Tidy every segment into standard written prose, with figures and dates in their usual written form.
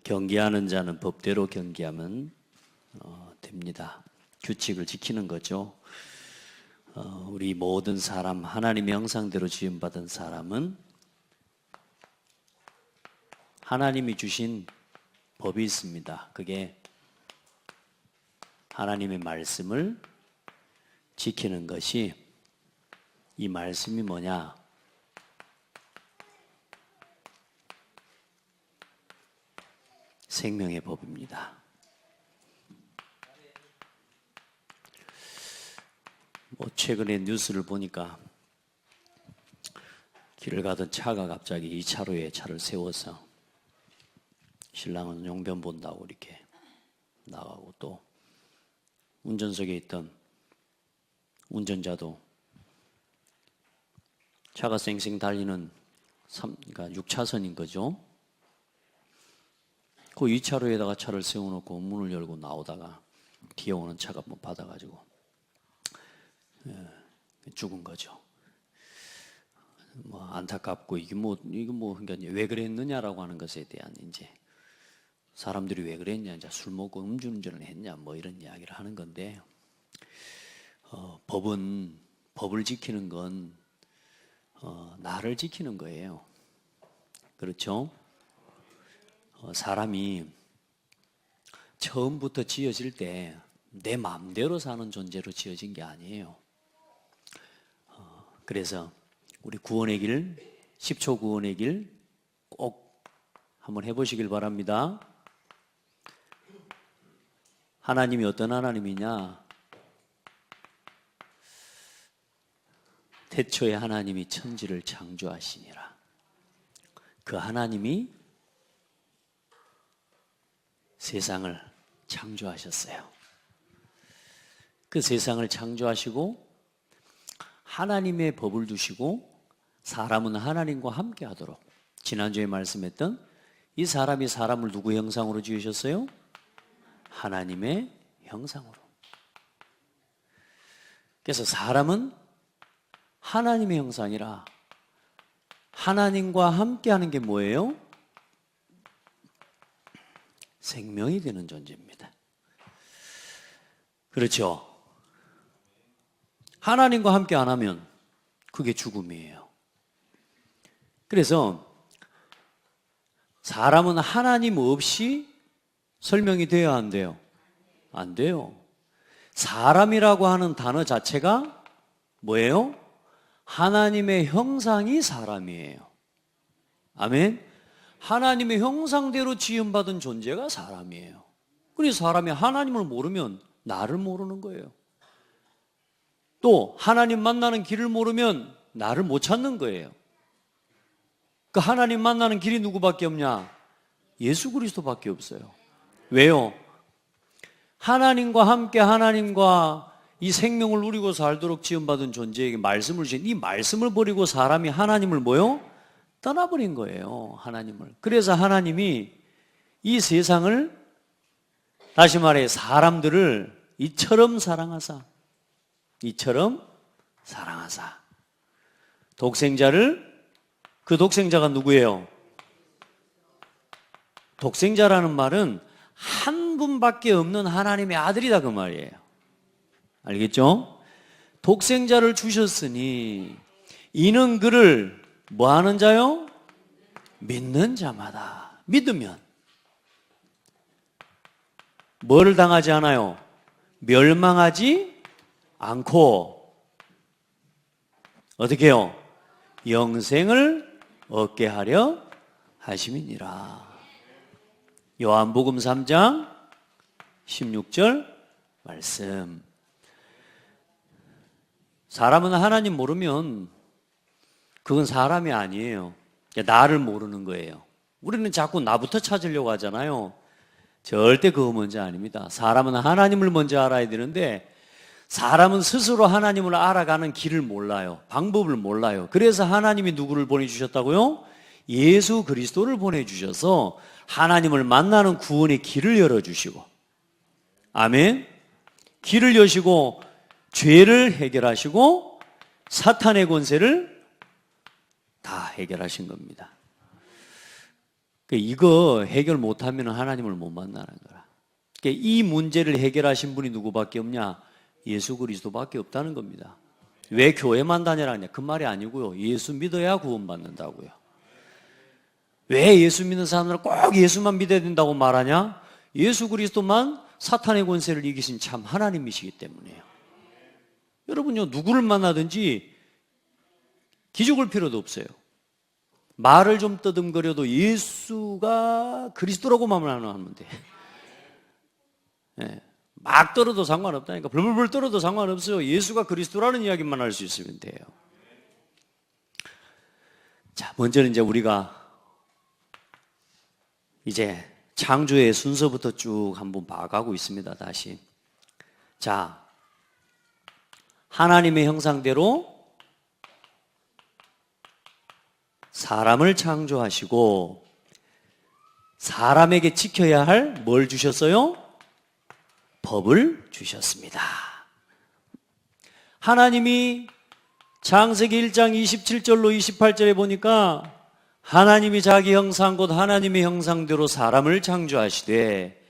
경계하는 자는 법대로 경계하면 됩니다. 규칙을 지키는 거죠. 우리 모든 사람, 하나님의 형상대로 지음받은 사람은 하나님이 주신 법이 있습니다. 그게 하나님의 말씀을 지키는 것이, 이 말씀이 뭐냐? 생명의 법입니다. 최근에 뉴스를 보니까 길을 가던 차가 갑자기 2차로에 차를 세워서 신랑은 용변 본다고 이렇게 나가고, 또 운전석에 있던 운전자도 차가 쌩쌩 달리는 그러니까 6차선인 거죠. 그 2차로에다가 차를 세워놓고 문을 열고 나오다가 뒤에 오는 차가 받아가지고 죽은 거죠. 안타깝고, 이게 그러니까 왜 그랬느냐라고 하는 것에 대한 이제 사람들이 왜 그랬냐, 이제 술 먹고 음주운전을 했냐, 이런 이야기를 하는 건데, 법을 지키는 건 나를 지키는 거예요. 그렇죠? 사람이 처음부터 지어질 때 내 마음대로 사는 존재로 지어진 게 아니에요. 그래서 우리 구원의 길, 10초 구원의 길 꼭 한번 해보시길 바랍니다. 하나님이 어떤 하나님이냐? 태초에 하나님이 천지를 창조하시니라. 그 하나님이 세상을 창조하셨어요. 그 세상을 창조하시고 하나님의 법을 두시고 사람은 하나님과 함께 하도록, 지난주에 말씀했던 이 사람이 사람을 누구의 형상으로 지으셨어요? 하나님의 형상으로. 그래서 사람은 하나님의 형상이라 하나님과 함께 하는 게 뭐예요? 생명이 되는 존재입니다. 그렇죠? 하나님과 함께 안 하면 그게 죽음이에요. 그래서 사람은 하나님 없이 설명이 돼야 안 돼요? 안 돼요. 사람이라고 하는 단어 자체가 뭐예요? 하나님의 형상이 사람이에요. 아멘? 하나님의 형상대로 지음받은 존재가 사람이에요. 그래서 사람이 하나님을 모르면 나를 모르는 거예요. 또 하나님 만나는 길을 모르면 나를 못 찾는 거예요. 그 하나님 만나는 길이 누구밖에 없냐? 예수 그리스도밖에 없어요. 왜요? 하나님과 함께 하나님과 이 생명을 누리고 살도록 지음받은 존재에게 말씀을 주신, 이 말씀을 버리고 사람이 하나님을 뭐요? 떠나버린 거예요. 하나님을. 그래서 하나님이 이 세상을, 다시 말해 사람들을 이처럼 사랑하사 독생자를, 그 독생자가 누구예요? 독생자라는 말은 한 분밖에 없는 하나님의 아들이다, 그 말이에요. 알겠죠? 독생자를 주셨으니 이는 그를 뭐 하는 자요? 믿는 자마다. 믿으면 뭐를 당하지 않아요? 멸망하지 않고 어떻게 해요? 영생을 얻게 하려 하심이니라. 요한복음 3장 16절 말씀. 사람은 하나님 모르면 그건 사람이 아니에요. 나를 모르는 거예요. 우리는 자꾸 나부터 찾으려고 하잖아요. 절대 그거 먼저 아닙니다. 사람은 하나님을 먼저 알아야 되는데 사람은 스스로 하나님을 알아가는 길을 몰라요. 방법을 몰라요. 그래서 하나님이 누구를 보내주셨다고요? 예수 그리스도를 보내주셔서 하나님을 만나는 구원의 길을 열어주시고, 아멘. 길을 여시고 죄를 해결하시고 사탄의 권세를 다 해결하신 겁니다. 이거 해결 못하면 하나님을 못 만나는 거라. 이 문제를 해결하신 분이 누구밖에 없냐? 예수 그리스도밖에 없다는 겁니다. 왜 교회만 다녀라 하냐? 그 말이 아니고요. 예수 믿어야 구원받는다고요. 왜 예수 믿는 사람들은 꼭 예수만 믿어야 된다고 말하냐? 예수 그리스도만 사탄의 권세를 이기신 참 하나님이시기 때문에요. 여러분요, 누구를 만나든지 기죽을 필요도 없어요. 말을 좀 떠듬거려도 예수가 그리스도라고만 하면 돼. 네. 막 떨어도 상관없다니까. 불불불 떨어도 상관없어요. 예수가 그리스도라는 이야기만 할 수 있으면 돼요. 자, 먼저는 이제 우리가 이제 창조의 순서부터 쭉 한번 봐가고 있습니다. 다시. 자, 하나님의 형상대로 사람을 창조하시고 사람에게 지켜야 할 뭘 주셨어요? 법을 주셨습니다. 하나님이 창세기 1장 27절로 28절에 보니까 하나님이 자기 형상 곧 하나님의 형상대로 사람을 창조하시되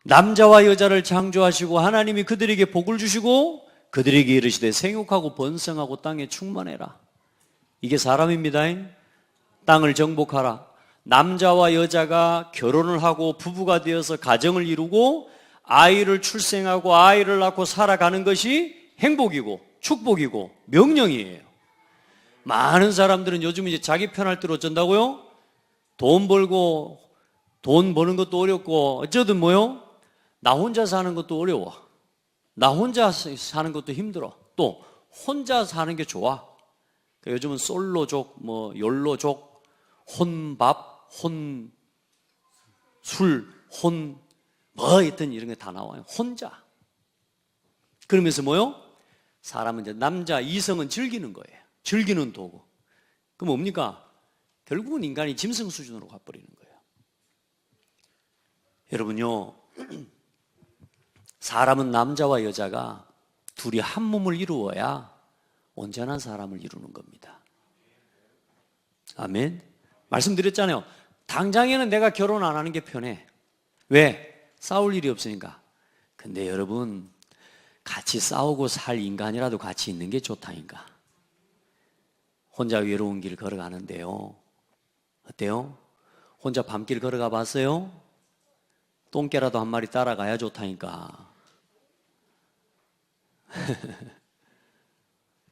남자와 여자를 창조하시고 하나님이 그들에게 복을 주시고 그들에게 이르시되 생육하고 번성하고 땅에 충만해라. 이게 사람입니다. 땅을 정복하라. 남자와 여자가 결혼을 하고 부부가 되어서 가정을 이루고 아이를 출생하고 아이를 낳고 살아가는 것이 행복이고 축복이고 명령이에요. 많은 사람들은 요즘 이제 자기 편할 대로 어쩐다고요? 돈 벌고 돈 버는 것도 어렵고 어쩌든 뭐요? 나 혼자 사는 것도 어려워. 나 혼자 사는 것도 힘들어. 또 혼자 사는 게 좋아. 요즘은 솔로족, 뭐 욜로족, 혼밥, 혼술, 뭐 하여튼 이런 게 다 나와요. 혼자. 그러면서 뭐요? 사람은 이제 남자, 이성은 즐기는 거예요. 즐기는 도구. 그럼 뭡니까? 결국은 인간이 짐승 수준으로 가버리는 거예요. 여러분요, 사람은 남자와 여자가 둘이 한 몸을 이루어야 온전한 사람을 이루는 겁니다. 아멘. 말씀드렸잖아요. 당장에는 내가 결혼 안 하는 게 편해. 왜? 싸울 일이 없으니까. 근데 여러분, 같이 싸우고 살 인간이라도 같이 있는 게 좋다니까. 혼자 외로운 길 걸어가는데요. 어때요? 혼자 밤길 걸어가 봤어요? 똥개라도 한 마리 따라가야 좋다니까.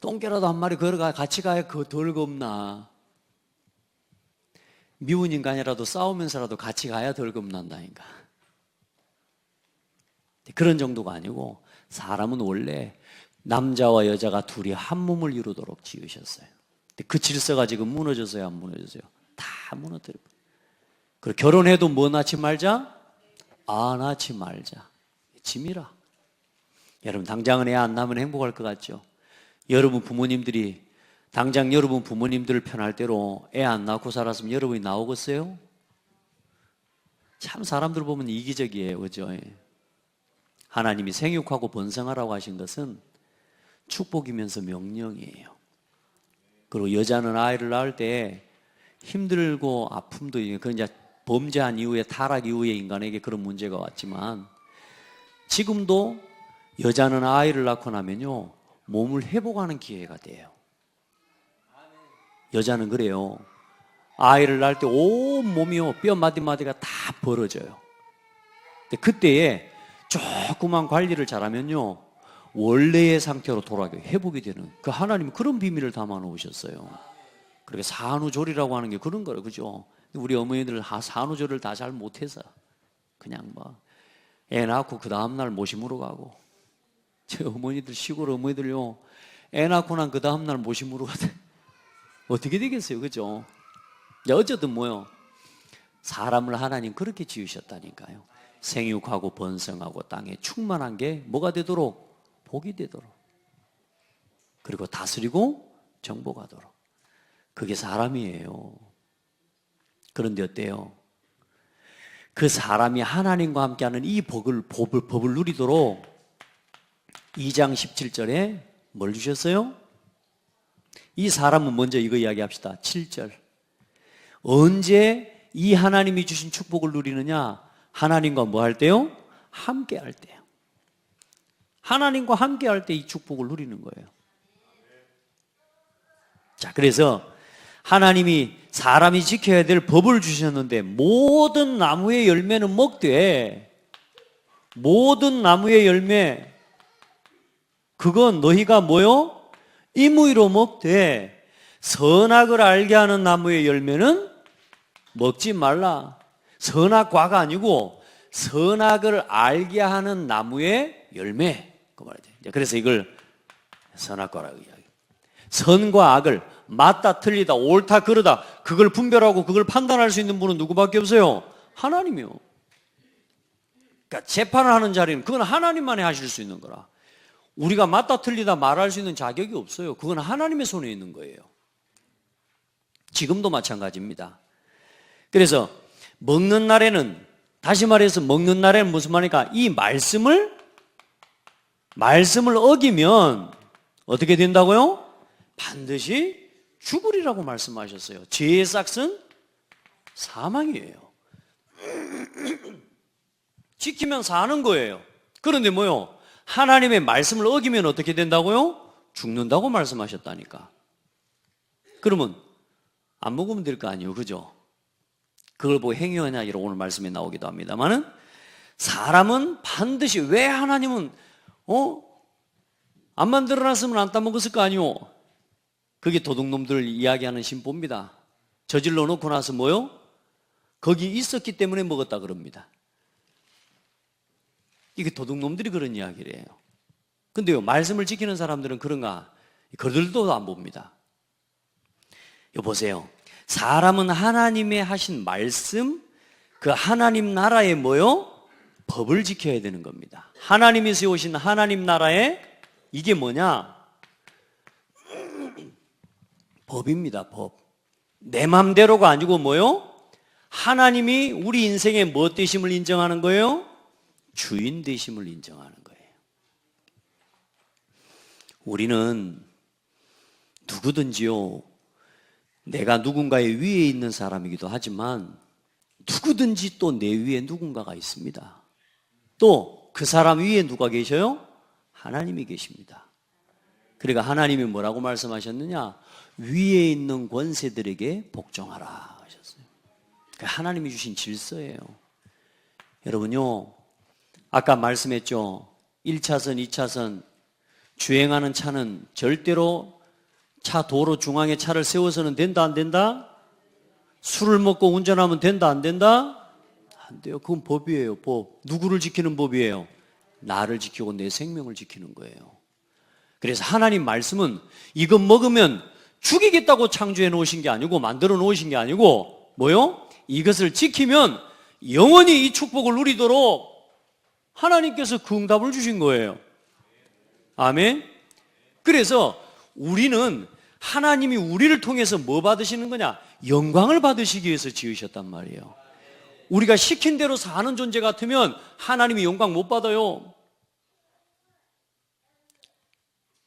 똥개라도 한 마리 걸어가 같이 가야 그거 덜 겁나. 미운 인간이라도 싸우면서라도 같이 가야 덜 겁난다니까. 그런 정도가 아니고 사람은 원래 남자와 여자가 둘이 한 몸을 이루도록 지으셨어요. 그 질서가 지금 무너졌어요, 안 무너졌어요? 다 무너뜨려요. 그리고 결혼해도 뭐 낳지 말자? 아, 낳지 말자. 짐이라. 여러분 당장은 애 안 낳으면 행복할 것 같죠? 여러분 부모님들이 당장 여러분 부모님들을 편할 대로 애 안 낳고 살았으면 여러분이 나오겠어요? 참 사람들 보면 이기적이에요, 그죠? 하나님이 생육하고 번성하라고 하신 것은 축복이면서 명령이에요. 그리고 여자는 아이를 낳을 때 힘들고 아픔도 그건 이제 범죄한 이후에 타락 이후에 인간에게 그런 문제가 왔지만 지금도 여자는 아이를 낳고 나면요 몸을 회복하는 기회가 돼요. 여자는 그래요. 아이를 낳을 때 온 몸이요 뼈 마디마디가 다 벌어져요. 근데 그때에 조그만 관리를 잘하면요 원래의 상태로 돌아가요. 회복이 되는. 그 하나님은 그런 비밀을 담아 놓으셨어요. 그렇게 산후조리라고 하는 게 그런 거예요, 그죠? 우리 어머니들 산후조리를 다 잘 못해서 그냥 뭐 애 낳고 그 다음날 모심으로 가고, 제 어머니들 시골 어머니들요 애 낳고 난 그 다음날 모심으로 가대. 어떻게 되겠어요, 그죠? 어쨌든 뭐요 사람을 하나님 그렇게 지으셨다니까요. 생육하고 번성하고 땅에 충만한 게 뭐가 되도록? 복이 되도록. 그리고 다스리고 정복하도록. 그게 사람이에요. 그런데 어때요? 그 사람이 하나님과 함께하는 이 법을 누리도록 2장 17절에 뭘 주셨어요? 이 사람은 먼저 이거 이야기합시다. 7절. 언제 이 하나님이 주신 축복을 누리느냐? 하나님과 뭐 할 때요? 함께 할 때요. 하나님과 함께 할 때 이 축복을 누리는 거예요. 자, 그래서 하나님이 사람이 지켜야 될 법을 주셨는데 모든 나무의 열매는 먹되, 모든 나무의 열매 그건 너희가 뭐요? 임의로 먹되 선악을 알게 하는 나무의 열매는 먹지 말라. 선악과가 아니고 선악을 알게 하는 나무의 열매, 그 말이죠. 그래서 이걸 선악과라고 이야기해요. 선과 악을 맞다 틀리다 옳다 그르다 그걸 분별하고 그걸 판단할 수 있는 분은 누구밖에 없어요? 하나님이요. 그러니까 재판을 하는 자리는 그건 하나님만이 하실 수 있는 거라. 우리가 맞다 틀리다 말할 수 있는 자격이 없어요. 그건 하나님의 손에 있는 거예요. 지금도 마찬가지입니다. 그래서 먹는 날에는, 다시 말해서 먹는 날에는 무슨 말입니까? 이 말씀을 어기면 어떻게 된다고요? 반드시 죽으리라고 말씀하셨어요. 죄의 싹은 사망이에요. 지키면 사는 거예요. 그런데 뭐요? 하나님의 말씀을 어기면 어떻게 된다고요? 죽는다고 말씀하셨다니까. 그러면 안 먹으면 될 거 아니에요, 그죠? 그걸 보고 행위하냐 이런 오늘 말씀에 나오기도 합니다만은, 사람은 반드시, 왜 하나님은 안 만들어놨으면 안 따먹었을 거 아니오? 그게 도둑놈들 이야기하는 신보입니다. 저질러 놓고 나서 뭐요? 거기 있었기 때문에 먹었다 그럽니다. 이게 도둑놈들이 그런 이야기를 해요. 근데요, 말씀을 지키는 사람들은 그런가? 그들도 안 봅니다. 요 보세요. 사람은 하나님의 하신 말씀, 그 하나님 나라의 뭐요? 법을 지켜야 되는 겁니다. 하나님이 세우신 하나님 나라의 이게 뭐냐? 법입니다. 법. 내 맘대로가 아니고 뭐요? 하나님이 우리 인생의 뭐 되심을 인정하는 거예요? 주인 되심을 인정하는 거예요. 우리는 누구든지요, 내가 누군가의 위에 있는 사람이기도 하지만 누구든지 또 내 위에 누군가가 있습니다. 또 그 사람 위에 누가 계셔요? 하나님이 계십니다. 그러니까 하나님이 뭐라고 말씀하셨느냐? 위에 있는 권세들에게 복종하라 하셨어요. 하나님이 주신 질서예요. 여러분요, 아까 말씀했죠. 1차선, 2차선 주행하는 차는 절대로 차 도로 중앙에 차를 세워서는 된다, 안 된다? 술을 먹고 운전하면 된다, 안 된다? 안 돼요. 그건 법이에요, 법. 누구를 지키는 법이에요? 나를 지키고 내 생명을 지키는 거예요. 그래서 하나님 말씀은 이것 먹으면 죽이겠다고 창조해 놓으신 게 아니고, 만들어 놓으신 게 아니고 뭐요? 이것을 지키면 영원히 이 축복을 누리도록 하나님께서 그 응답을 주신 거예요. 아멘. 그래서 우리는 하나님이 우리를 통해서 뭐 받으시는 거냐? 영광을 받으시기 위해서 지으셨단 말이에요. 우리가 시킨 대로 사는 존재 같으면 하나님이 영광 못 받아요.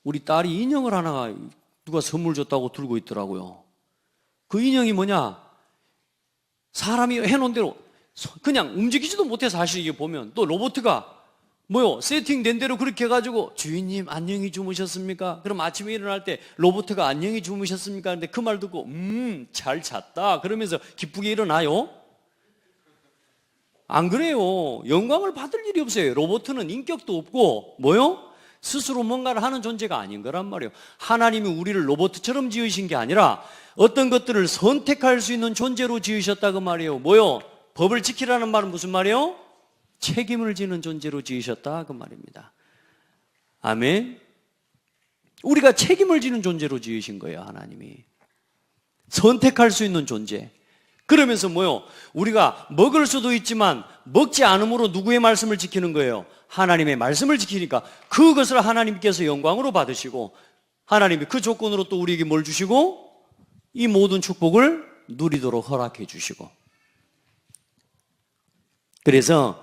우리 딸이 인형을 하나 누가 선물 줬다고 들고 있더라고요. 그 인형이 뭐냐? 사람이 해놓은 대로 그냥 움직이지도 못해서, 사실 이게 보면 또 로봇가 뭐요? 세팅된 대로 그렇게 해가지고 주인님 안녕히 주무셨습니까? 그럼 아침에 일어날 때 로봇가 안녕히 주무셨습니까? 근데 그 말 듣고 잘 잤다 그러면서 기쁘게 일어나요? 안 그래요. 영광을 받을 일이 없어요. 로봇은 인격도 없고 뭐요? 스스로 뭔가를 하는 존재가 아닌 거란 말이에요. 하나님이 우리를 로봇처럼 지으신 게 아니라 어떤 것들을 선택할 수 있는 존재로 지으셨다 그 말이에요. 뭐요? 법을 지키라는 말은 무슨 말이에요? 책임을 지는 존재로 지으셨다 그 말입니다. 아멘. 우리가 책임을 지는 존재로 지으신 거예요. 하나님이 선택할 수 있는 존재. 그러면서 뭐요? 우리가 먹을 수도 있지만 먹지 않음으로 누구의 말씀을 지키는 거예요? 하나님의 말씀을 지키니까 그것을 하나님께서 영광으로 받으시고, 하나님이 그 조건으로 또 우리에게 뭘 주시고? 이 모든 축복을 누리도록 허락해 주시고. 그래서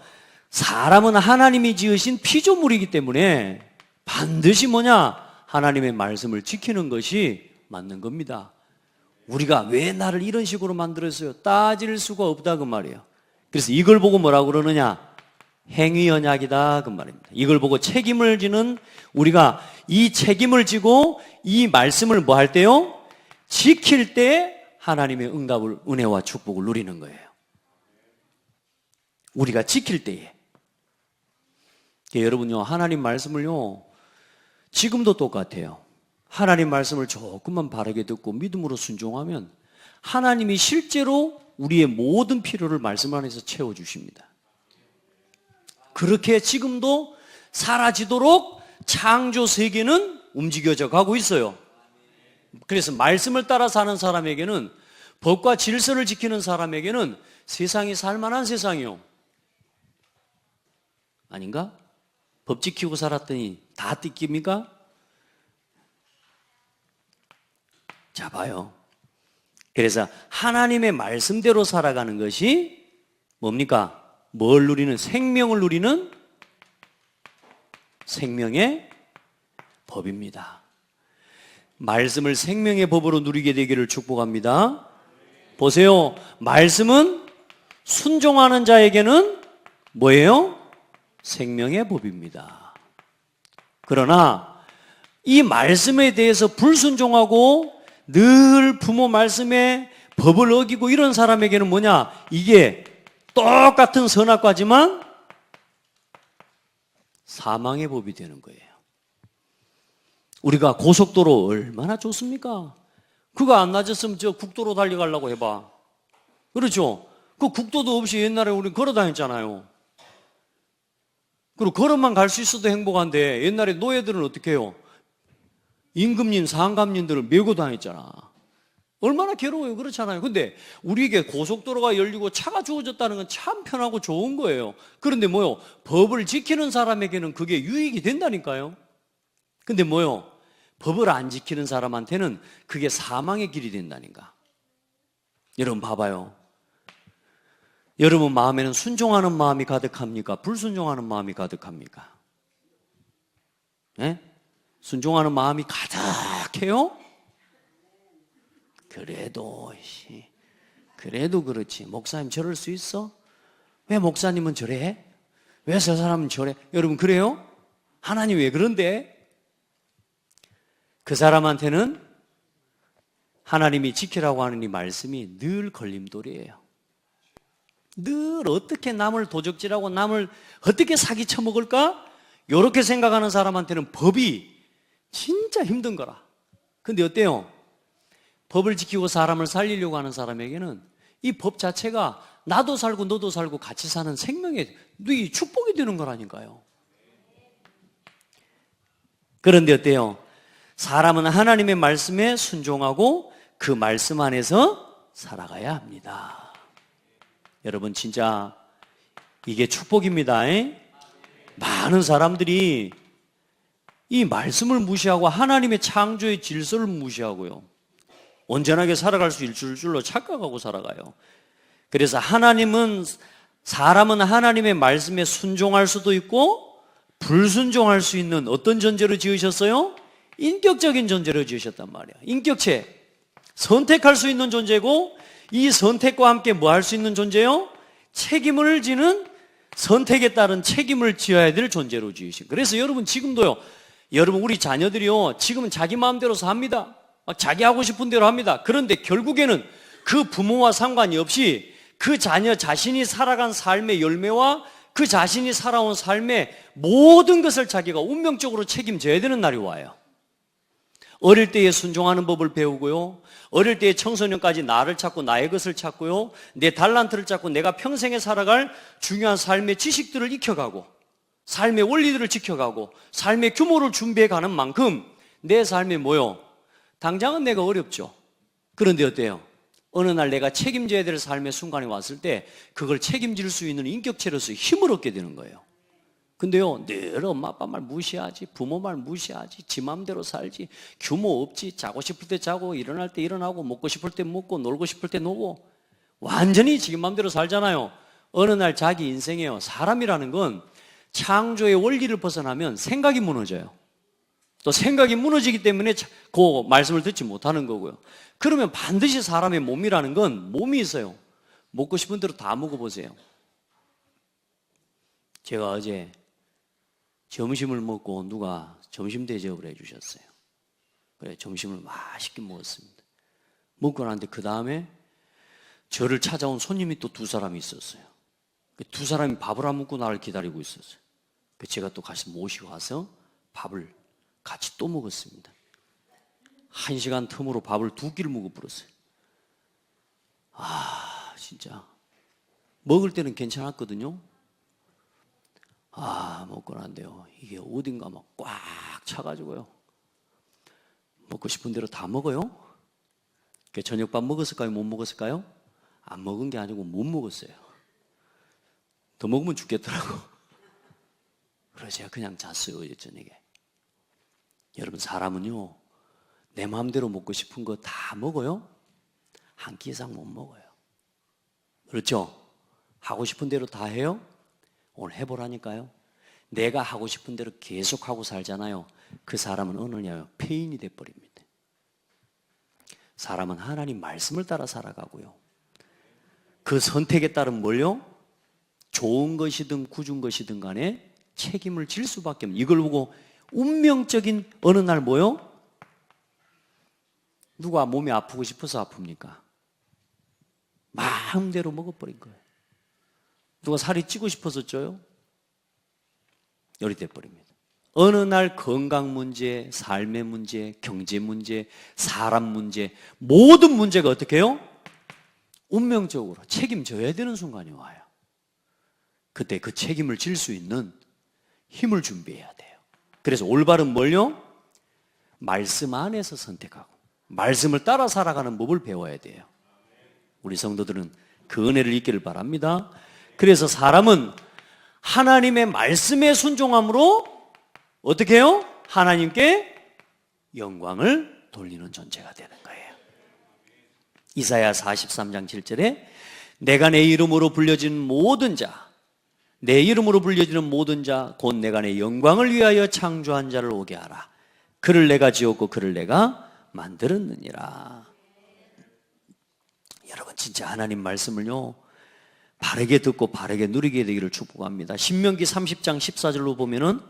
사람은 하나님이 지으신 피조물이기 때문에 반드시 뭐냐? 하나님의 말씀을 지키는 것이 맞는 겁니다. 우리가 왜 나를 이런 식으로 만들었어요? 따질 수가 없다 그 말이에요. 그래서 이걸 보고 뭐라고 그러느냐? 행위 언약이다 그 말입니다. 이걸 보고 책임을 지는, 우리가 이 책임을 지고 이 말씀을 뭐 할 때요? 지킬 때 하나님의 응답을, 은혜와 축복을 누리는 거예요. 우리가 지킬 때에. 여러분요, 하나님 말씀을요, 지금도 똑같아요. 하나님 말씀을 조금만 바르게 듣고 믿음으로 순종하면 하나님이 실제로 우리의 모든 필요를 말씀 안에서 채워주십니다. 그렇게 지금도 사라지도록 창조 세계는 움직여져 가고 있어요. 그래서 말씀을 따라 사는 사람에게는, 법과 질서를 지키는 사람에게는 세상이 살만한 세상이요. 아닌가? 법 지키고 살았더니 다 뜯깁니까? 자, 봐요. 그래서 하나님의 말씀대로 살아가는 것이 뭡니까? 뭘 누리는? 생명을 누리는 생명의 법입니다. 말씀을 생명의 법으로 누리게 되기를 축복합니다. 보세요. 말씀은 순종하는 자에게는 뭐예요? 생명의 법입니다. 그러나 이 말씀에 대해서 불순종하고 늘 부모 말씀에 법을 어기고 이런 사람에게는 뭐냐? 이게 똑같은 선악과지만 사망의 법이 되는 거예요. 우리가 고속도로 얼마나 좋습니까? 그거 안 낮았으면 저 국도로 달려가려고 해봐. 그렇죠? 그 국도도 없이 옛날에 우리 걸어 다녔잖아요. 그리고 걸어만 갈 수 있어도 행복한데 옛날에 노예들은 어떻게 해요? 임금님, 상감님들을 메고 다녔잖아. 얼마나 괴로워요. 그렇잖아요. 근데 우리에게 고속도로가 열리고 차가 주어졌다는 건 참 편하고 좋은 거예요. 그런데 뭐요? 법을 지키는 사람에게는 그게 유익이 된다니까요. 근데 뭐요? 법을 안 지키는 사람한테는 그게 사망의 길이 된다니까. 여러분 봐봐요. 여러분 마음에는 순종하는 마음이 가득합니까? 불순종하는 마음이 가득합니까? 네? 순종하는 마음이 가득해요? 그래도 그렇지. 목사님 저럴 수 있어? 왜 목사님은 저래? 왜 저 사람은 저래? 여러분 그래요? 하나님 왜 그런데? 그 사람한테는 하나님이 지키라고 하는 이 말씀이 늘 걸림돌이에요. 늘 어떻게 남을 도적질하고 남을 어떻게 사기쳐 먹을까? 이렇게 생각하는 사람한테는 법이 진짜 힘든 거라. 근데 어때요? 법을 지키고 사람을 살리려고 하는 사람에게는 이 법 자체가 나도 살고 너도 살고 같이 사는 생명의 축복이 되는 거라니까요. 그런데 어때요? 사람은 하나님의 말씀에 순종하고 그 말씀 안에서 살아가야 합니다. 여러분 진짜 이게 축복입니다. 많은 사람들이 이 말씀을 무시하고 하나님의 창조의 질서를 무시하고요, 온전하게 살아갈 수 있을 줄로 착각하고 살아가요. 그래서 사람은 하나님의 말씀에 순종할 수도 있고 불순종할 수 있는 어떤 존재로 지으셨어요? 인격적인 존재로 지으셨단 말이에요. 인격체, 선택할 수 있는 존재고, 이 선택과 함께 뭐 할 수 있는 존재요? 책임을 지는, 선택에 따른 책임을 지어야 될 존재로 지으신. 그래서 여러분 지금도요, 여러분 우리 자녀들이요, 지금은 자기 마음대로 삽니다. 막 자기 하고 싶은 대로 합니다. 그런데 결국에는 그 부모와 상관이 없이 그 자녀 자신이 살아간 삶의 열매와 그 자신이 살아온 삶의 모든 것을 자기가 운명적으로 책임져야 되는 날이 와요. 어릴 때에 순종하는 법을 배우고요, 어릴 때에 청소년까지 나를 찾고 나의 것을 찾고요, 내 달란트를 찾고 내가 평생에 살아갈 중요한 삶의 지식들을 익혀가고 삶의 원리들을 지켜가고 삶의 규모를 준비해가는 만큼 내 삶이 뭐요? 당장은 내가 어렵죠. 그런데 어때요? 어느 날 내가 책임져야 될 삶의 순간이 왔을 때 그걸 책임질 수 있는 인격체로서 힘을 얻게 되는 거예요. 근데요, 늘 엄마 아빠 말 무시하지, 부모 말 무시하지, 지 맘대로 살지, 규모 없지, 자고 싶을 때 자고 일어날 때 일어나고 먹고 싶을 때 먹고 놀고 싶을 때 놀고 완전히 지 맘대로 살잖아요. 어느 날 자기 인생에요, 사람이라는 건 창조의 원리를 벗어나면 생각이 무너져요. 또 생각이 무너지기 때문에 그 말씀을 듣지 못하는 거고요. 그러면 반드시 사람의 몸이라는 건 몸이 있어요. 먹고 싶은 대로 다 먹어보세요. 제가 어제 점심을 먹고 누가 점심 대접을 해주셨어요. 그래, 점심을 맛있게 먹었습니다. 먹고 나는데 그 다음에 저를 찾아온 손님이 또 두 사람이 있었어요. 그 두 사람이 밥을 안 먹고 나를 기다리고 있었어요. 제가 또 같이 모시고 와서 밥을 같이 또 먹었습니다. 1시간 틈으로 밥을 2끼를 먹어버렸어요. 진짜 먹을 때는 괜찮았거든요. 먹고 난데요, 이게 어딘가 막 꽉 차가지고요, 먹고 싶은 대로 다 먹어요. 저녁밥 먹었을까요? 못 먹었을까요? 안 먹은 게 아니고 못 먹었어요. 더 먹으면 죽겠더라고. 그래서 제가 그냥 잤어요, 어제 저녁에. 여러분, 사람은요, 내 마음대로 먹고 싶은 거 다 먹어요? 한 끼 이상 못 먹어요. 그렇죠? 하고 싶은 대로 다 해요? 오늘 해보라니까요. 내가 하고 싶은 대로 계속 하고 살잖아요. 그 사람은 어느 날 폐인이 돼버립니다. 사람은 하나님 말씀을 따라 살아가고요, 그 선택에 따른 뭘요? 좋은 것이든 굳은 것이든 간에 책임을 질 수밖에 없는, 이걸 보고 운명적인 어느 날 뭐요? 누가 몸이 아프고 싶어서 아픕니까? 마음대로 먹어버린 거예요. 누가 살이 찌고 싶어서 쪄요? 열이 돼버립니다. 어느 날 건강 문제, 삶의 문제, 경제 문제, 사람 문제, 모든 문제가 어떻게 해요? 운명적으로 책임져야 되는 순간이 와요. 그때 그 책임을 질 수 있는 힘을 준비해야 돼요. 그래서 올바른 뭘요? 말씀 안에서 선택하고 말씀을 따라 살아가는 법을 배워야 돼요. 우리 성도들은 그 은혜를 잊기를 바랍니다. 그래서 사람은 하나님의 말씀에 순종함으로 어떻게 해요? 하나님께 영광을 돌리는 존재가 되는 거예요. 이사야 43장 7절에 내가 내 이름으로 불려진 모든 자, 내 이름으로 불려지는 모든 자, 곧 내가 내 영광을 위하여 창조한 자를 오게 하라. 그를 내가 지었고 그를 내가 만들었느니라. 여러분, 진짜 하나님 말씀을요, 바르게 듣고 바르게 누리게 되기를 축복합니다. 신명기 30장 14절로 보면은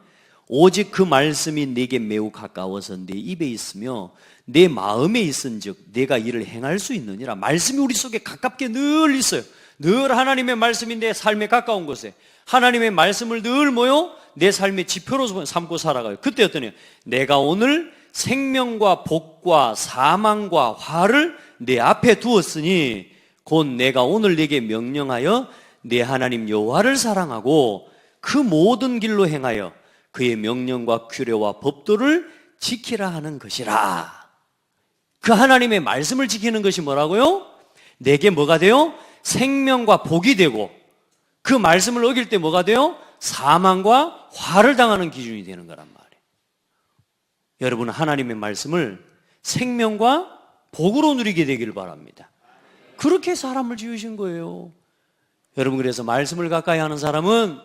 오직 그 말씀이 내게 매우 가까워서 내 입에 있으며 내 마음에 있은즉 내가 이를 행할 수 있느니라. 말씀이 우리 속에 가깝게 늘 있어요. 늘 하나님의 말씀이 내 삶에 가까운 곳에 하나님의 말씀을 늘 뭐요? 내 삶의 지표로 삼고 살아가요. 그때 어떠냐? 내가 오늘 생명과 복과 사망과 화를 내 앞에 두었으니 곧 내가 오늘 네게 명령하여 내 하나님 여호와를 사랑하고 그 모든 길로 행하여 그의 명령과 규례와 법도를 지키라 하는 것이라. 그 하나님의 말씀을 지키는 것이 뭐라고요? 내게 뭐가 돼요? 생명과 복이 되고, 그 말씀을 어길 때 뭐가 돼요? 사망과 화를 당하는 기준이 되는 거란 말이에요. 여러분은 하나님의 말씀을 생명과 복으로 누리게 되기를 바랍니다. 그렇게 사람을 지으신 거예요. 여러분, 그래서 말씀을 가까이 하는 사람은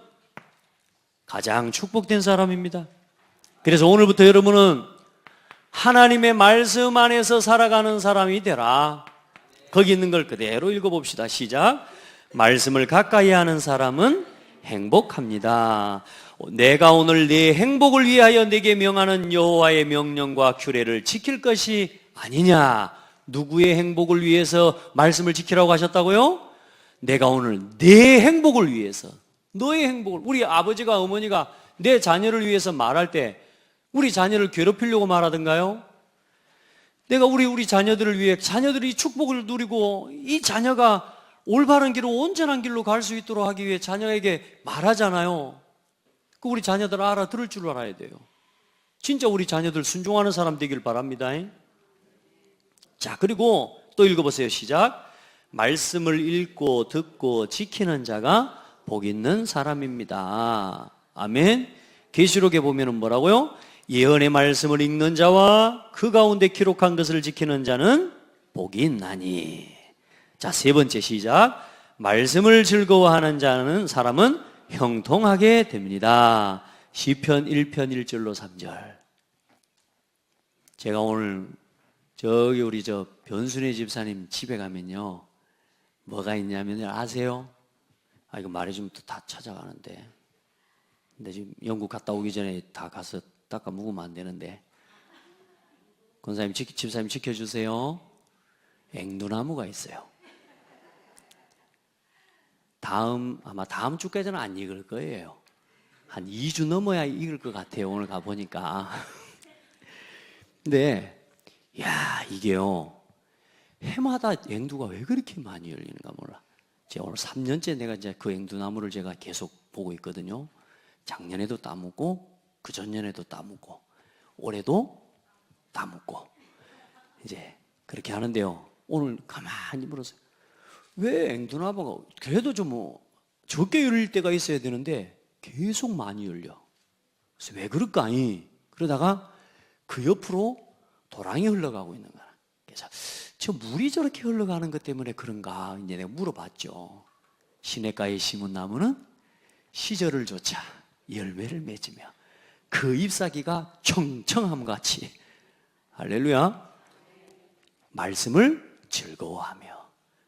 가장 축복된 사람입니다. 그래서 오늘부터 여러분은 하나님의 말씀 안에서 살아가는 사람이 되라. 거기 있는 걸 그대로 읽어봅시다. 시작. 말씀을 가까이 하는 사람은 행복합니다. 내가 오늘 네 행복을 위하여 네게 명하는 여호와의 명령과 규례를 지킬 것이 아니냐. 누구의 행복을 위해서 말씀을 지키라고 하셨다고요? 내가 오늘 내 행복을 위해서, 너의 행복을, 우리 아버지가 어머니가 내 자녀를 위해서 말할 때 우리 자녀를 괴롭히려고 말하던가요? 내가 우리 자녀들을 위해, 자녀들이 축복을 누리고 이 자녀가 올바른 길로, 온전한 길로 갈 수 있도록 하기 위해 자녀에게 말하잖아요. 그 우리 자녀들 알아들을 줄 알아야 돼요. 진짜 우리 자녀들 순종하는 사람 되길 바랍니다. 자, 그리고 또 읽어보세요. 시작. 말씀을 읽고 듣고 지키는 자가 복 있는 사람입니다. 아멘. 계시록에 보면은 뭐라고요? 예언의 말씀을 읽는 자와 그 가운데 기록한 것을 지키는 자는 복이 있나니. 자, 세 번째 시작. 말씀을 즐거워하는 자는 사람은 형통하게 됩니다. 시편 1편 1절로 3절. 제가 오늘 저기 우리 저 변순애 집사님 집에 가면요, 뭐가 있냐면 아세요? 이거 말해주면 또 다 찾아가는데. 근데 지금 영국 갔다 오기 전에 다 가서 닦아 묵으면 안 되는데. 권사님, 집사님 지켜주세요. 앵두나무가 있어요. 아마 다음 주까지는 안 익을 거예요. 한 2주 넘어야 익을 것 같아요. 오늘 가보니까. 근데, 이게요. 해마다 앵두가 왜 그렇게 많이 열리는가 몰라. 제가 오늘 3년째 내가 이제 그 앵두나무를 제가 계속 보고 있거든요. 작년에도 따먹고, 그 전년에도 따먹고, 올해도 따먹고. 이제 그렇게 하는데요. 오늘 가만히 물었어요. 왜 앵두나무가 그래도 좀 적게 열릴 때가 있어야 되는데 계속 많이 열려. 그래서 왜 그럴까니? 그러다가 그 옆으로 도랑이 흘러가고 있는 거야. 그래서 저 물이 저렇게 흘러가는 것 때문에 그런가? 이제 내가 물어봤죠. 시냇가에 심은 나무는 시절을 쫓아 열매를 맺으며 그 잎사귀가 청청함 같이, 할렐루야, 말씀을 즐거워하며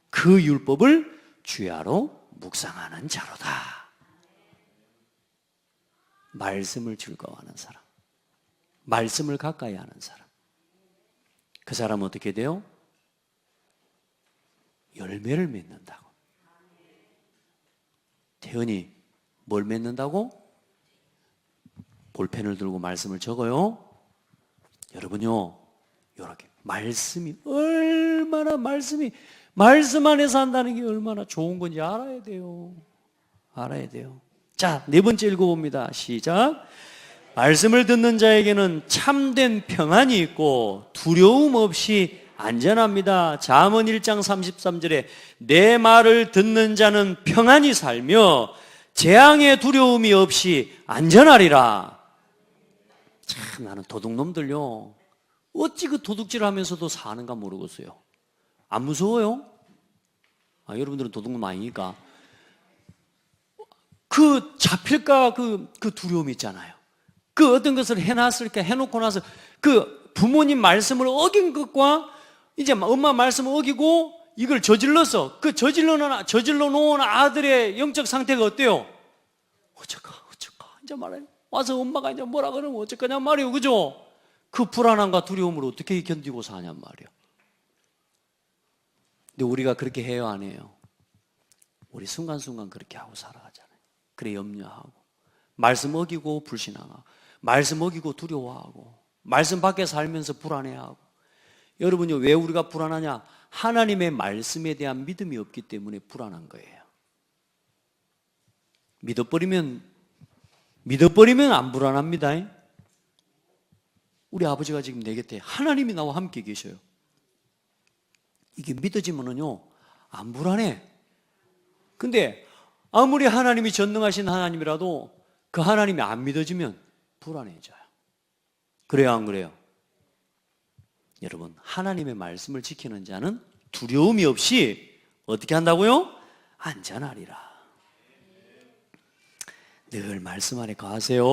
그 율법을 주야로 묵상하는 자로다. 말씀을 즐거워하는 사람, 말씀을 가까이 하는 사람, 그 사람은 어떻게 돼요? 열매를 맺는다고. 태연이 뭘 맺는다고? 볼펜을 들고 말씀을 적어요. 여러분요, 이렇게 말씀이 얼마나 말씀 안에서 한다는 게 얼마나 좋은 건지 알아야 돼요. 알아야 돼요. 자, 네 번째 읽어봅니다. 시작. 말씀을 듣는 자에게는 참된 평안이 있고 두려움 없이 안전합니다. 잠언 1장 33절에 내 말을 듣는 자는 평안히 살며 재앙의 두려움이 없이 안전하리라. 참, 나는 도둑놈들요, 어찌 그 도둑질 하면서도 사는가 모르겠어요. 안 무서워요? 여러분들은 도둑놈 아니니까. 그 잡힐까 그 두려움이 있잖아요. 그 어떤 것을 해놓고 나서 그 부모님 말씀을 어긴 것과 이제 엄마 말씀을 어기고 이걸 저질러서 그 저질러 놓은 아들의 영적 상태가 어때요? 어쩔까 이제 말해. 와서 엄마가 이제 뭐라 그러면 어쩔거냐 말이에요. 그죠? 그 불안함과 두려움을 어떻게 견디고 사냔 말이에요. 근데 우리가 그렇게 해요, 안 해요? 우리 순간순간 그렇게 하고 살아가잖아요. 그래, 염려하고 말씀 어기고 불신앙하고 말씀 어기고 두려워하고 말씀 밖에 살면서 불안해하고. 여러분요, 왜 우리가 불안하냐? 하나님의 말씀에 대한 믿음이 없기 때문에 불안한 거예요. 믿어버리면 안 불안합니다. 우리 아버지가 지금 내 곁에 하나님이 나와 함께 계셔요. 이게 믿어지면은요, 안 불안해. 근데 아무리 하나님이 전능하신 하나님이라도 그 하나님이 안 믿어지면 불안해져요. 그래요, 안 그래요? 여러분, 하나님의 말씀을 지키는 자는 두려움이 없이 어떻게 한다고요? 안전하리라. 늘 말씀 안에 거하세요.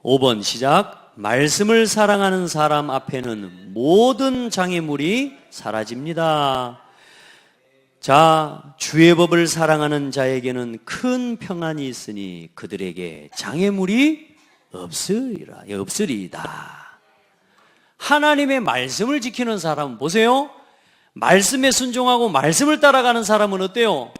5번 시작. 말씀을 사랑하는 사람 앞에는 모든 장애물이 사라집니다. 자, 주의 법을 사랑하는 자에게는 큰 평안이 있으니 그들에게 장애물이 없으리이다. 하나님의 말씀을 지키는 사람은 보세요. 말씀에 순종하고 말씀을 따라가는 사람은 어때요?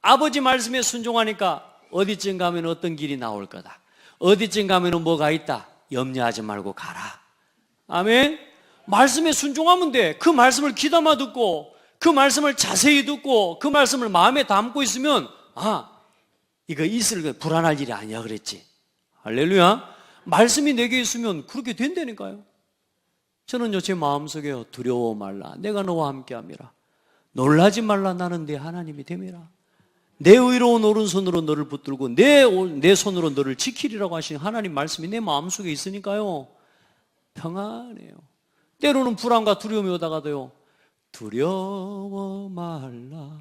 아버지 말씀에 순종하니까 어디쯤 가면 어떤 길이 나올 거다. 어디쯤 가면 뭐가 있다. 염려하지 말고 가라. 아멘. 말씀에 순종하면 돼. 그 말씀을 귀담아 듣고 그 말씀을 자세히 듣고 그 말씀을 마음에 담고 있으면 이거 있을 불안할 일이 아니야 그랬지. 할렐루야. 말씀이 내게 있으면 그렇게 된다니까요. 저는요, 제 마음속에 두려워 말라. 내가 너와 함께함이라. 놀라지 말라. 나는 네 하나님이 됨이라. 내 의로운 오른손으로 너를 붙들고 내 손으로 너를 지키리라고 하신 하나님 말씀이 내 마음속에 있으니까요, 평안해요. 때로는 불안과 두려움이 오다가도요, 두려워 말라.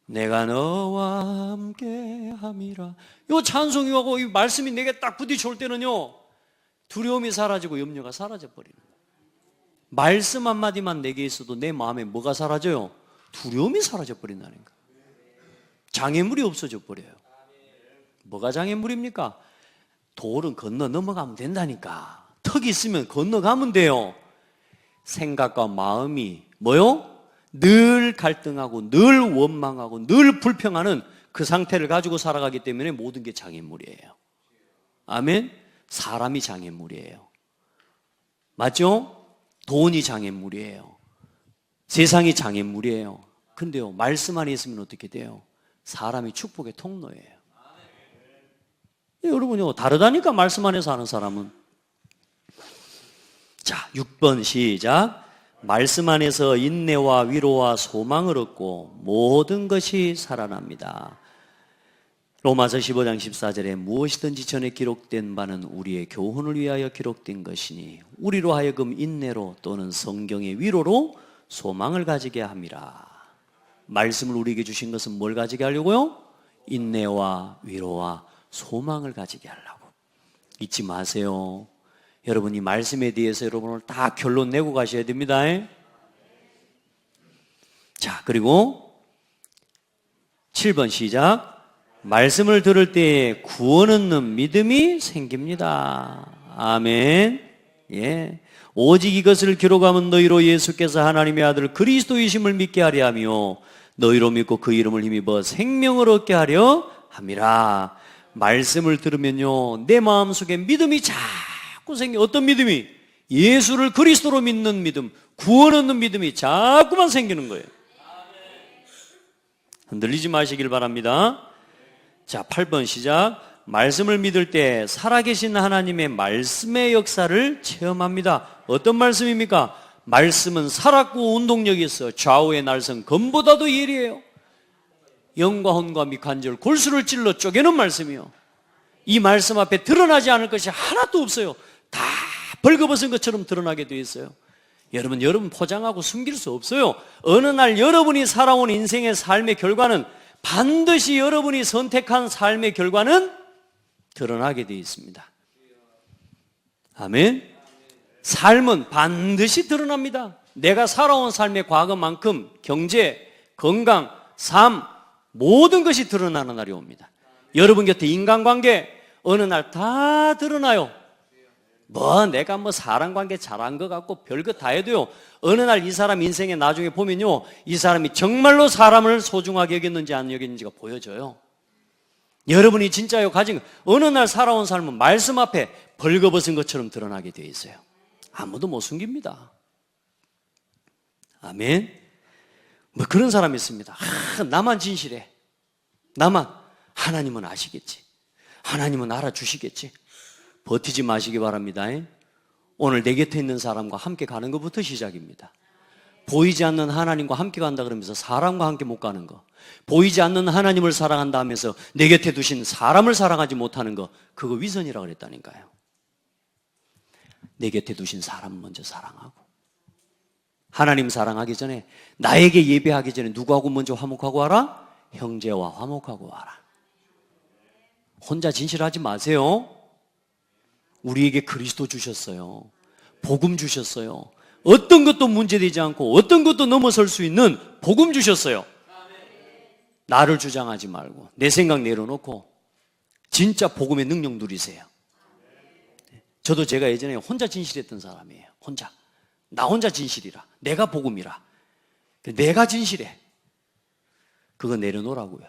내가 너와 함께함이라. 이 찬송이하고 이 말씀이 내게 딱 부딪혀올 때는요, 두려움이 사라지고 염려가 사라져버리는 거예요. 말씀 한마디만 내게 있어도 내 마음에 뭐가 사라져요? 두려움이 사라져버린다는 거예요. 장애물이 없어져 버려요. 뭐가 장애물입니까? 돌은 건너 넘어가면 된다니까. 턱이 있으면 건너가면 돼요. 생각과 마음이 뭐요? 늘 갈등하고 늘 원망하고 늘 불평하는 그 상태를 가지고 살아가기 때문에 모든 게 장애물이에요. 아멘? 사람이 장애물이에요. 맞죠? 돈이 장애물이에요. 세상이 장애물이에요. 근데요, 말씀 안에 있으면 어떻게 돼요? 사람이 축복의 통로예요. 여러분요, 다르다니까 말씀 안에 사는 사람은. 자, 6번 시작. 말씀 안에서 인내와 위로와 소망을 얻고 모든 것이 살아납니다. 로마서 15장 14절에 무엇이든지 전에 기록된 바는 우리의 교훈을 위하여 기록된 것이니 우리로 하여금 인내로 또는 성경의 위로로 소망을 가지게 함이라. 말씀을 우리에게 주신 것은 뭘 가지게 하려고요? 인내와 위로와 소망을 가지게 하려고. 잊지 마세요. 여러분, 이 말씀에 대해서 여러분을 다 결론 내고 가셔야 됩니다. 자, 그리고 7번 시작. 말씀을 들을 때에 구원 얻는 믿음이 생깁니다. 아멘. 예. 오직 이것을 기록하면 너희로 예수께서 하나님의 아들 그리스도이심을 믿게 하려 하며 너희로 믿고 그 이름을 힘입어 생명을 얻게 하려 함이라. 말씀을 들으면요, 내 마음속에 믿음이 자꾸 생겨. 어떤 믿음이? 예수를 그리스도로 믿는 믿음, 구원 얻는 믿음이 자꾸만 생기는 거예요. 흔들리지 마시길 바랍니다. 자, 8번 시작. 말씀을 믿을 때 살아계신 하나님의 말씀의 역사를 체험합니다. 어떤 말씀입니까? 말씀은 살았고 운동력이 있어 좌우의 날선 검보다도 예리해요. 영과 혼과 미간절 골수를 찔러 쪼개는 말씀이요. 이 말씀 앞에 드러나지 않을 것이 하나도 없어요. 다 벌거벗은 것처럼 드러나게 되어 있어요. 여러분 포장하고 숨길 수 없어요. 어느 날 여러분이 살아온 인생의 삶의 결과는 반드시 여러분이 선택한 삶의 결과는 드러나게 되어 있습니다. 아멘. 삶은 반드시 드러납니다. 내가 살아온 삶의 과거만큼 경제, 건강, 삶 모든 것이 드러나는 날이 옵니다. 여러분 곁에 인간관계 어느 날 다 드러나요. 내가 사람관계 잘한 것 같고 별것 다 해도요, 어느 날 이 사람 인생에 나중에 보면요, 이 사람이 정말로 사람을 소중하게 여겼는지 안 여겼는지가 보여져요. 여러분이 진짜요 가진 어느 날 살아온 삶은 말씀 앞에 벌거벗은 것처럼 드러나게 되어 있어요. 아무도 못 숨깁니다. 아멘. 그런 사람이 있습니다. 나만 진실해. 나만. 하나님은 아시겠지. 하나님은 알아주시겠지. 버티지 마시기 바랍니다. 오늘 내 곁에 있는 사람과 함께 가는 것부터 시작입니다. 보이지 않는 하나님과 함께 간다 그러면서 사람과 함께 못 가는 거, 보이지 않는 하나님을 사랑한다 하면서 내 곁에 두신 사람을 사랑하지 못하는 거, 그거 위선이라고 그랬다니까요. 내 곁에 두신 사람 먼저 사랑하고, 하나님 사랑하기 전에, 나에게 예배하기 전에 누구하고 먼저 화목하고 와라? 형제와 화목하고 와라. 혼자 진실하지 마세요. 우리에게 그리스도 주셨어요. 복음 주셨어요. 어떤 것도 문제되지 않고 어떤 것도 넘어설 수 있는 복음 주셨어요. 나를 주장하지 말고 내 생각 내려놓고 진짜 복음의 능력 누리세요. 저도 제가 예전에 혼자 진실했던 사람이에요. 나 혼자 진실이라, 내가 복음이라, 내가 진실해. 그거 내려놓으라고요.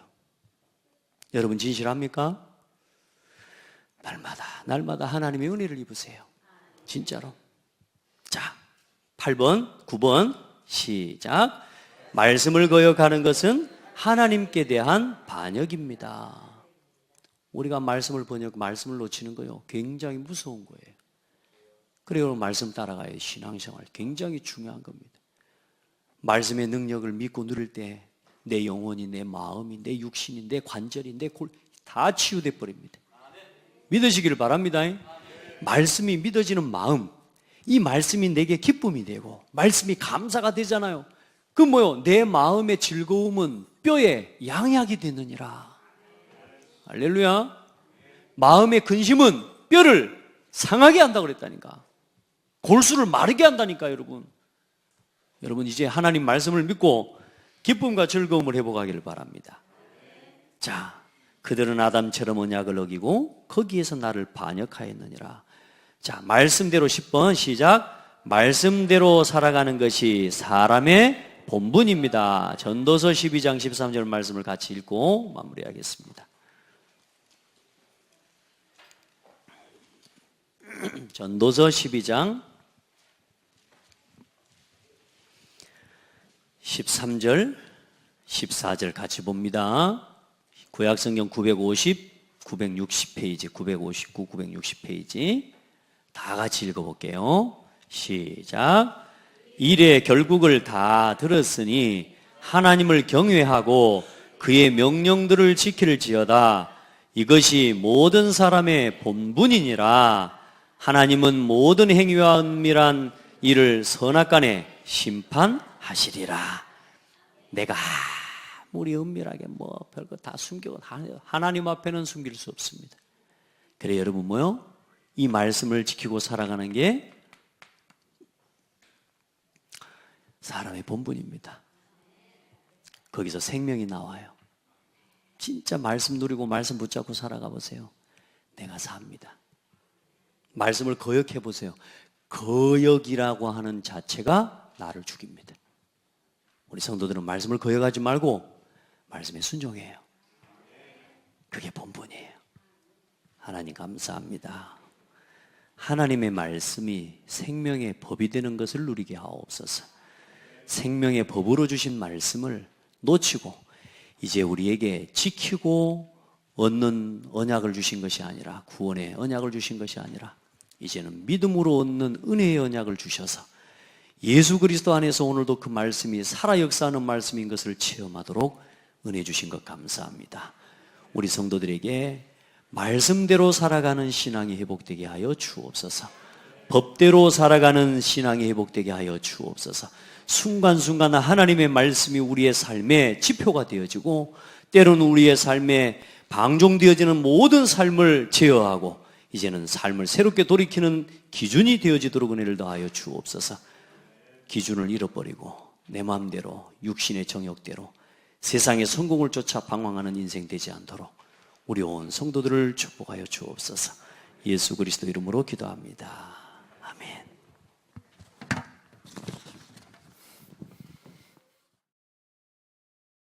여러분 진실합니까? 날마다 하나님의 은혜를 입으세요. 진짜로. 자, 8번, 9번 시작. 말씀을 거역하는 것은 하나님께 대한 반역입니다. 우리가 말씀을 놓치는 거요, 굉장히 무서운 거예요. 그래요, 말씀 따라가야 신앙생활 굉장히 중요한 겁니다. 말씀의 능력을 믿고 누릴 때 내 영혼이, 내 마음이, 내 육신이, 내 관절이, 내 골 다 치유돼 버립니다. 믿으시기를 바랍니다. 말씀이 믿어지는 마음, 이 말씀이 내게 기쁨이 되고 말씀이 감사가 되잖아요. 내 마음의 즐거움은 뼈에 양약이 되느니라. 할렐루야. 마음의 근심은 뼈를 상하게 한다고 그랬다니까. 골수를 마르게 한다니까, 여러분. 여러분, 이제 하나님 말씀을 믿고 기쁨과 즐거움을 회복하기를 바랍니다. 자, 그들은 아담처럼 언약을 어기고 거기에서 나를 반역하였느니라. 자, 말씀대로 10번 시작. 말씀대로 살아가는 것이 사람의 본분입니다. 전도서 12장 13절 말씀을 같이 읽고 마무리하겠습니다. 전도서 12장 13절 14절 같이 봅니다. 구약성경 950, 960페이지, 959, 960페이지 다 같이 읽어볼게요. 시작. 일의 결국을 다 들었으니 하나님을 경외하고 그의 명령들을 지킬지어다. 이것이 모든 사람의 본분이니라. 하나님은 모든 행위와 은밀한 일을 선악간에 심판하시리라. 내가 아무리 은밀하게 뭐 별거 다 숨기고 하나님 앞에는 숨길 수 없습니다. 그래 여러분 뭐요? 이 말씀을 지키고 살아가는 게 사람의 본분입니다. 거기서 생명이 나와요. 진짜 말씀 누리고 말씀 붙잡고 살아가 보세요. 내가 삽니다. 말씀을 거역해 보세요. 거역이라고 하는 자체가 나를 죽입니다. 우리 성도들은 말씀을 거역하지 말고 말씀에 순종해요. 그게 본분이에요. 하나님 감사합니다. 하나님의 말씀이 생명의 법이 되는 것을 누리게 하옵소서. 생명의 법으로 주신 말씀을 놓치고 이제 우리에게 지키고 얻는 언약을 주신 것이 아니라, 구원의 언약을 주신 것이 아니라 이제는 믿음으로 얻는 은혜의 언약을 주셔서 예수 그리스도 안에서 오늘도 그 말씀이 살아 역사하는 말씀인 것을 체험하도록 은혜 주신 것 감사합니다. 우리 성도들에게 말씀대로 살아가는 신앙이 회복되게 하여 주옵소서. 법대로 살아가는 신앙이 회복되게 하여 주옵소서. 순간순간 하나님의 말씀이 우리의 삶의 지표가 되어지고 때로는 우리의 삶에 방종되어지는 모든 삶을 제어하고 이제는 삶을 새롭게 돌이키는 기준이 되어지도록 은혜를 더하여 주옵소서. 기준을 잃어버리고 내 마음대로 육신의 정욕대로 세상의 성공을 쫓아 방황하는 인생 되지 않도록 우리 온 성도들을 축복하여 주옵소서. 예수 그리스도 이름으로 기도합니다.